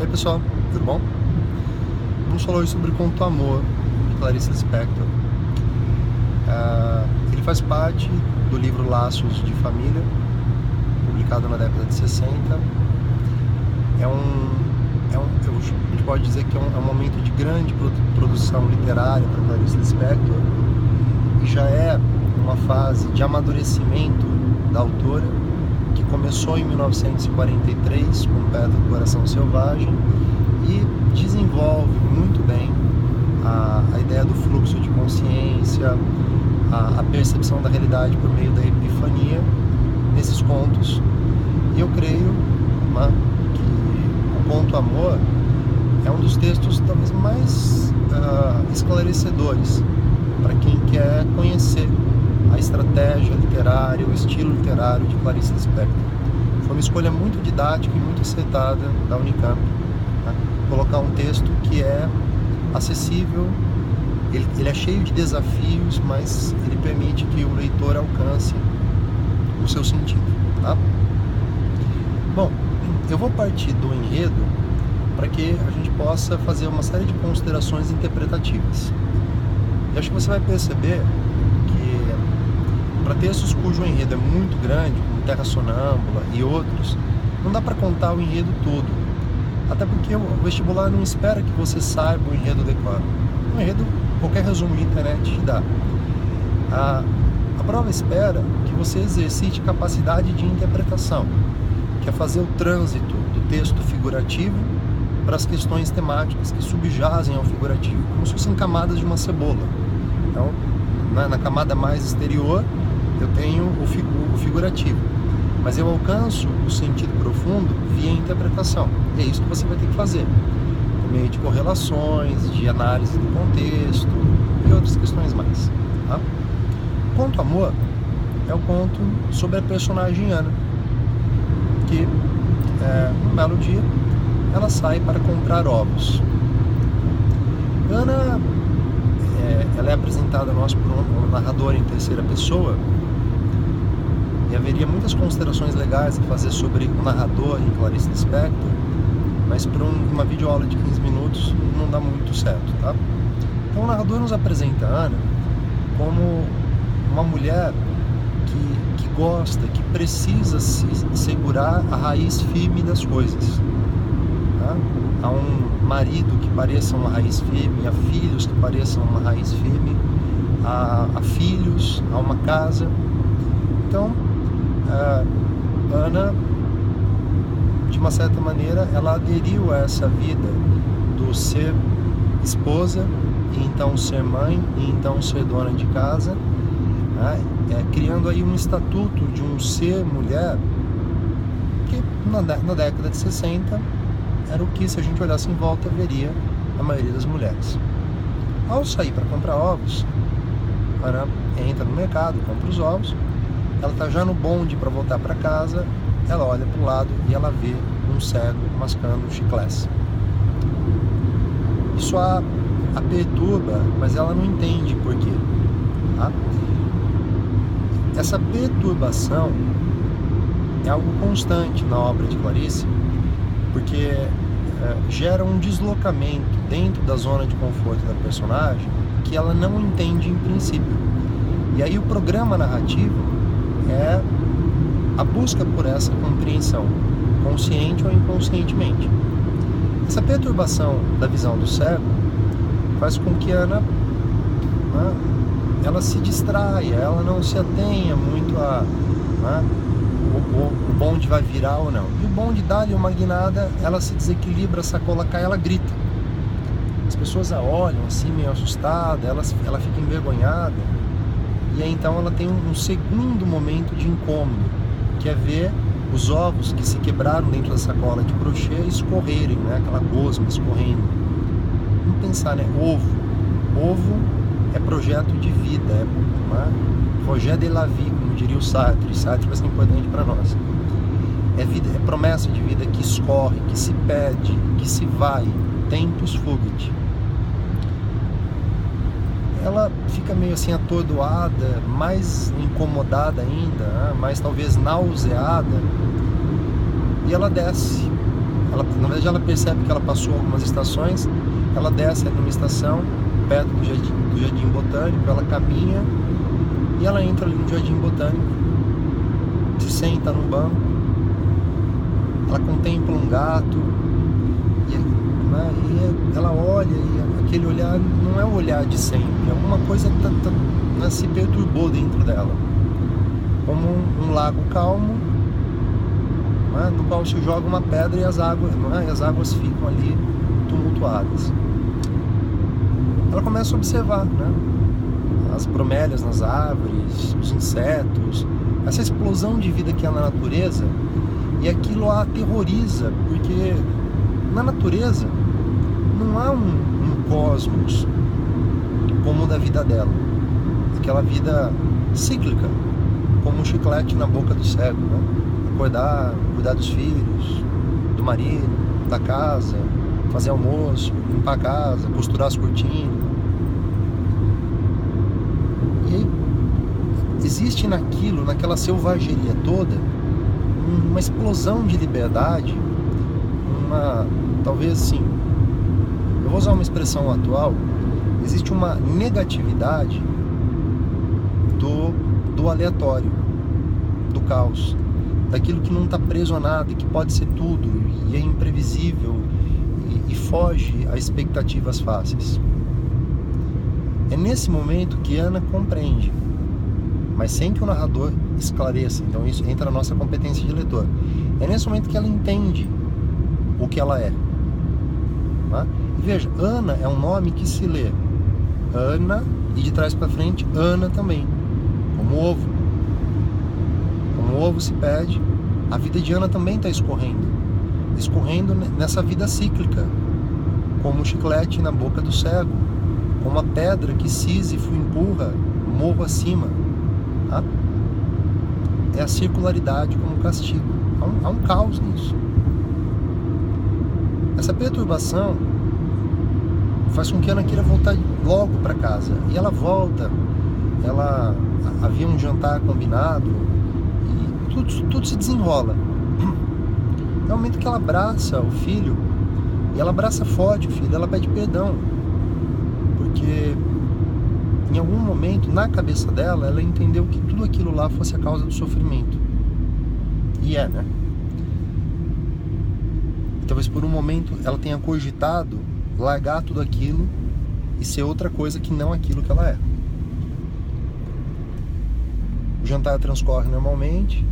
Oi pessoal, tudo bom? Vamos falar hoje sobre o conto Amor, de Clarice Lispector. Ele faz parte do livro Laços de Família, publicado na década de 60. A gente pode dizer que é um momento de grande produção literária para Clarice Lispector, e já é uma fase de amadurecimento da autora, que começou em 1943 com Pedra do Coração Selvagem e desenvolve muito bem a ideia do fluxo de consciência, a percepção da realidade por meio da epifania nesses contos. E eu creio que o conto Amor é um dos textos talvez mais esclarecedores para quem quer conhecer a estratégia literária, o estilo literário de Clarice Lispector. Foi uma escolha muito didática e muito acertada da Unicamp, né? Colocar um texto que é acessível, ele é cheio de desafios, mas ele permite que o leitor alcance o seu sentido, tá? Bom, eu vou partir do enredo para que a gente possa fazer uma série de considerações interpretativas. E acho que você vai perceber que para textos cujo enredo é muito grande, como Terra Sonâmbula e outros, não dá para contar o enredo todo. Até porque o vestibular não espera que você saiba o enredo adequado. O enredo, qualquer resumo de internet te dá. A prova espera que você exercite capacidade de interpretação, que é fazer o trânsito do texto figurativo para as questões temáticas que subjazem ao figurativo, como se fossem camadas de uma cebola. Então, na camada mais exterior, eu tenho o figurativo, mas eu alcanço o sentido profundo via interpretação. E é isso que você vai ter que fazer, por meio de correlações, de análise do contexto e outras questões mais, tá? O conto Amor é o conto sobre a personagem Ana, que um belo dia ela sai para comprar ovos. Ana ela é apresentada a nós por um narrador em terceira pessoa, e haveria muitas considerações legais a fazer sobre o narrador em Clarice Lispector, mas para uma videoaula de 15 minutos não dá muito certo, tá? Então o narrador nos apresenta a Ana como uma mulher que gosta, que precisa se segurar a raiz firme das coisas, tá? Há um marido que pareça uma raiz firme, há filhos que pareçam uma raiz firme, há filhos, há uma casa. Então, Ana, de uma certa maneira, ela aderiu a essa vida do ser esposa, e então ser mãe, e então ser dona de casa, né? Criando aí um estatuto de um ser mulher que na década de 60 era o que, se a gente olhasse em volta, veria a maioria das mulheres. Ao sair para comprar ovos, Ana entra no mercado, compra os ovos, ela está já no bonde para voltar para casa, ela olha para o lado e ela vê um cego mascando chiclete. Isso a perturba, mas ela não entende por quê, tá? Essa perturbação é algo constante na obra de Clarice, porque gera um deslocamento dentro da zona de conforto da personagem que ela não entende em princípio. E aí o programa narrativo é a busca por essa compreensão, consciente ou inconscientemente. Essa perturbação da visão do cego faz com que Ana, ela se distraia, ela não se atenha muito a o bonde vai virar ou não. E o bonde dá-lhe uma guinada, ela se desequilibra, a sacola cai, ela grita. As pessoas a olham assim meio assustada, ela fica envergonhada. E aí então ela tem um segundo momento de incômodo, que é ver os ovos que se quebraram dentro da sacola de crochê escorrerem, né? Aquela gosma escorrendo. Vamos pensar, né? Ovo é projeto de vida, projet de la vie, como diria o Sartre. Sartre vai ser importante para nós. É vida, é promessa de vida que escorre, que se perde, que se vai, tempus fugit. Ela fica meio assim atordoada, mais incomodada ainda, mais talvez nauseada, e ela desce na verdade ela percebe que ela passou algumas estações, ela desce ali numa estação, perto do Jardim Botânico, ela caminha e ela entra ali no Jardim Botânico, se senta num banco, ela contempla um gato, e ela olha, e aquele olhar não é o olhar de sempre, alguma coisa se perturbou dentro dela, como um lago calmo, no qual se joga uma pedra e as águas ficam ali tumultuadas. Ela começa a observar, as bromélias nas árvores, os insetos, essa explosão de vida que há na natureza, e aquilo a aterroriza, porque na natureza não há um cosmos como o da vida dela, aquela vida cíclica, como um chiclete na boca do cego, acordar, cuidar dos filhos, do marido, da casa, fazer almoço, limpar a casa, costurar as cortinas. E aí existe naquela selvageria toda, uma explosão de liberdade, talvez assim, eu vou usar uma expressão atual, existe uma negatividade do aleatório, do caos, daquilo que não está preso a nada e que pode ser tudo, e é imprevisível e foge a expectativas fáceis. É nesse momento que Ana compreende, mas sem que o narrador esclareça, então isso entra na nossa competência de leitor. É nesse momento que ela entende o que ela é. E veja, Ana é um nome que se lê Ana e de trás para frente Ana também, como ovo. Como o ovo se perde, a vida de Ana também está escorrendo nessa vida cíclica, como o chiclete na boca do cego, como a pedra que Sísifo empurra morro acima. É a circularidade como castigo. Há um caos nisso. Essa perturbação faz com que Ana queira voltar logo para casa. E ela volta. Havia um jantar combinado e tudo se desenrola. É o momento que ela abraça o filho, e ela abraça forte o filho, ela pede perdão, porque em algum momento na cabeça dela ela entendeu que tudo aquilo lá fosse a causa do sofrimento, e talvez por um momento ela tenha cogitado largar tudo aquilo e ser outra coisa que não aquilo que ela é. O jantar transcorre normalmente,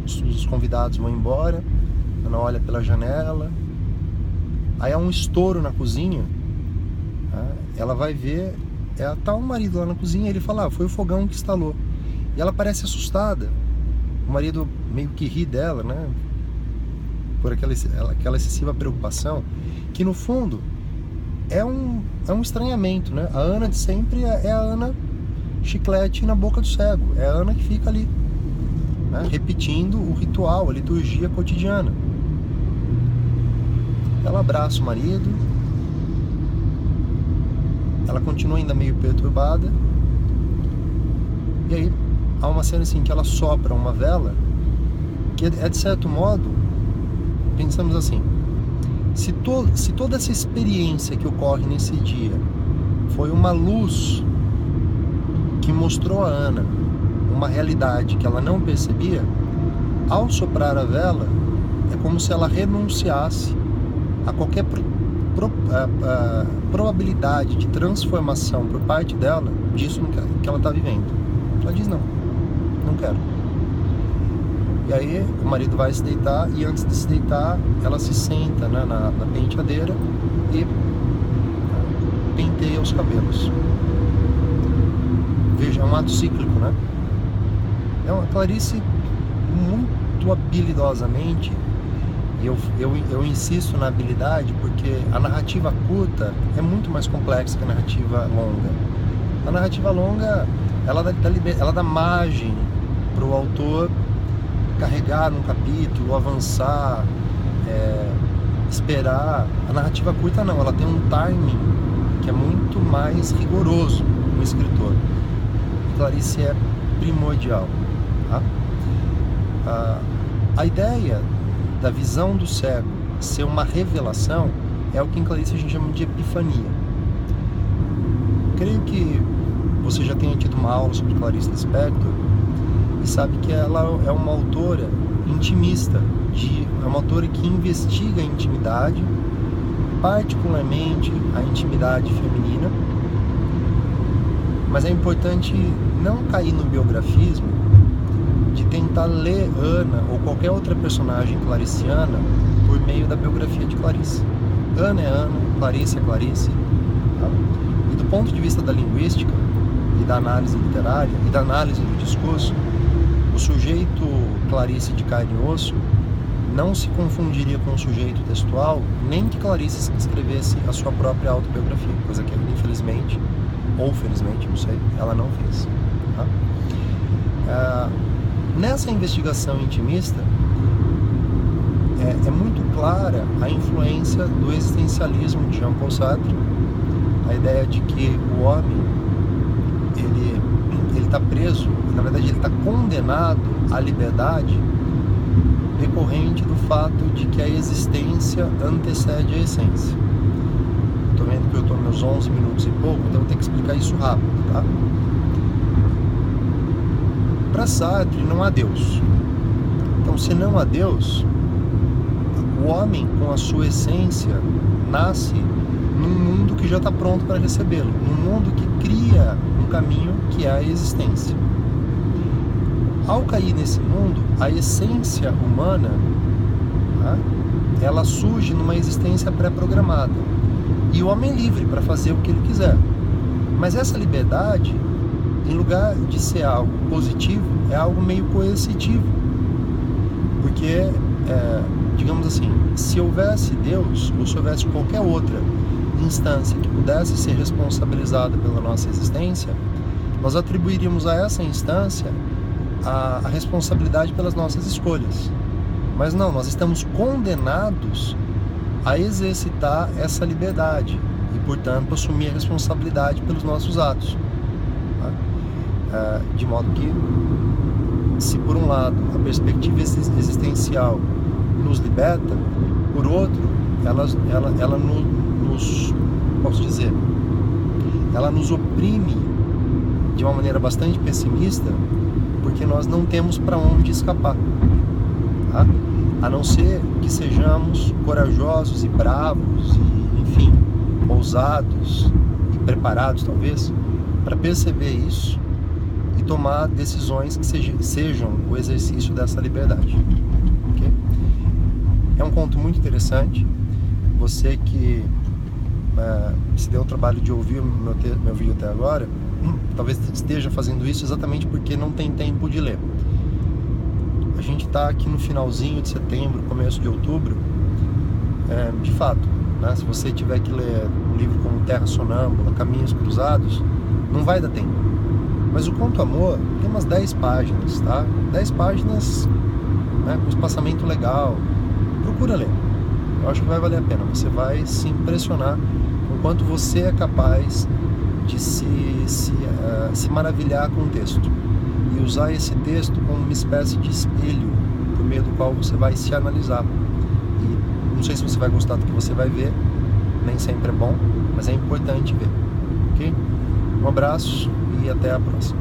os convidados vão embora, Ana olha pela janela, aí há um estouro na cozinha, ela vai ver, tá o marido lá na cozinha, ele fala, foi o fogão que instalou, e ela parece assustada, o marido meio que ri dela, por aquela excessiva preocupação, que no fundo é um estranhamento, a Ana de sempre é a Ana chiclete na boca do cego, é a Ana que fica ali, repetindo o ritual, a liturgia cotidiana. Ela abraça o marido, ela continua ainda meio perturbada, e aí há uma cena assim que ela sopra uma vela, que é de certo modo, pensamos assim, se toda essa experiência que ocorre nesse dia foi uma luz que mostrou a Ana uma realidade que ela não percebia, ao soprar a vela é como se ela renunciasse a qualquer probabilidade de transformação por parte dela disso que ela está vivendo. Ela diz, não quero. E aí o marido vai se deitar, e antes de se deitar ela se senta na penteadeira e penteia os cabelos. Veja, é um ato cíclico, A Clarice, muito habilidosamente, e eu insisto na habilidade porque a narrativa curta é muito mais complexa que a narrativa longa. A narrativa longa, ela dá margem para o autor carregar num capítulo, avançar, esperar. A narrativa curta não, ela tem um timing que é muito mais rigoroso no escritor. A Clarice é primordial. A ideia da visão do cego ser uma revelação é o que em Clarice a gente chama de epifania. Creio que você já tenha tido uma aula sobre Clarice Lispector e sabe que ela é uma autora intimista, é uma autora que investiga a intimidade, particularmente a intimidade feminina, mas é importante não cair no biografismo de tentar ler Ana ou qualquer outra personagem clariciana por meio da biografia de Clarice. Ana é Ana, Clarice é Clarice. Tá? E do ponto de vista da linguística e da análise literária e da análise do discurso, o sujeito Clarice de carne e osso não se confundiria com o sujeito textual, nem que Clarice escrevesse a sua própria autobiografia, coisa que infelizmente, ou felizmente, não sei, ela não fez. Tá? Nessa investigação intimista, é muito clara a influência do existencialismo de Jean-Paul Sartre, a ideia de que o homem ele está preso, na verdade ele está condenado à liberdade decorrente do fato de que a existência antecede a essência. Estou vendo que eu estou nos 11 minutos e pouco, então vou ter que explicar isso rápido, tá? Para Sartre não há Deus. Então, se não há Deus, o homem com a sua essência nasce num mundo que já está pronto para recebê-lo, num mundo que cria um caminho que é a existência. Ao cair nesse mundo, a essência humana, tá, ela surge numa existência pré-programada e o homem é livre para fazer o que ele quiser. Mas essa liberdade, em lugar de ser algo positivo, é algo meio coercitivo, porque digamos assim, se houvesse Deus ou se houvesse qualquer outra instância que pudesse ser responsabilizada pela nossa existência, nós atribuiríamos a essa instância a responsabilidade pelas nossas escolhas. Mas não, nós estamos condenados a exercitar essa liberdade e, portanto, assumir a responsabilidade pelos nossos atos. Tá? De modo que, se por um lado a perspectiva existencial nos liberta, por outro, ela nos, posso dizer, ela nos oprime de uma maneira bastante pessimista, porque nós não temos para onde escapar, tá? A não ser que sejamos corajosos e bravos e, enfim, ousados e preparados, talvez, para perceber isso e tomar decisões que sejam o exercício dessa liberdade. Okay? É um conto muito interessante. Você que se deu o trabalho de ouvir meu vídeo até agora, talvez esteja fazendo isso exatamente porque não tem tempo de ler. A gente está aqui no finalzinho de setembro, começo de outubro. De fato, né, se você tiver que ler um livro como Terra Sonâmbula, Caminhos Cruzados, não vai dar tempo. Mas o Conto Amor tem umas 10 páginas, tá? 10 páginas, né, com espaçamento legal. Procura ler. Eu acho que vai valer a pena. Você vai se impressionar com o quanto você é capaz de se maravilhar com o texto e usar esse texto como uma espécie de espelho por meio do qual você vai se analisar. E não sei se você vai gostar do que você vai ver, nem sempre é bom, mas é importante ver, ok? Um abraço e até a próxima.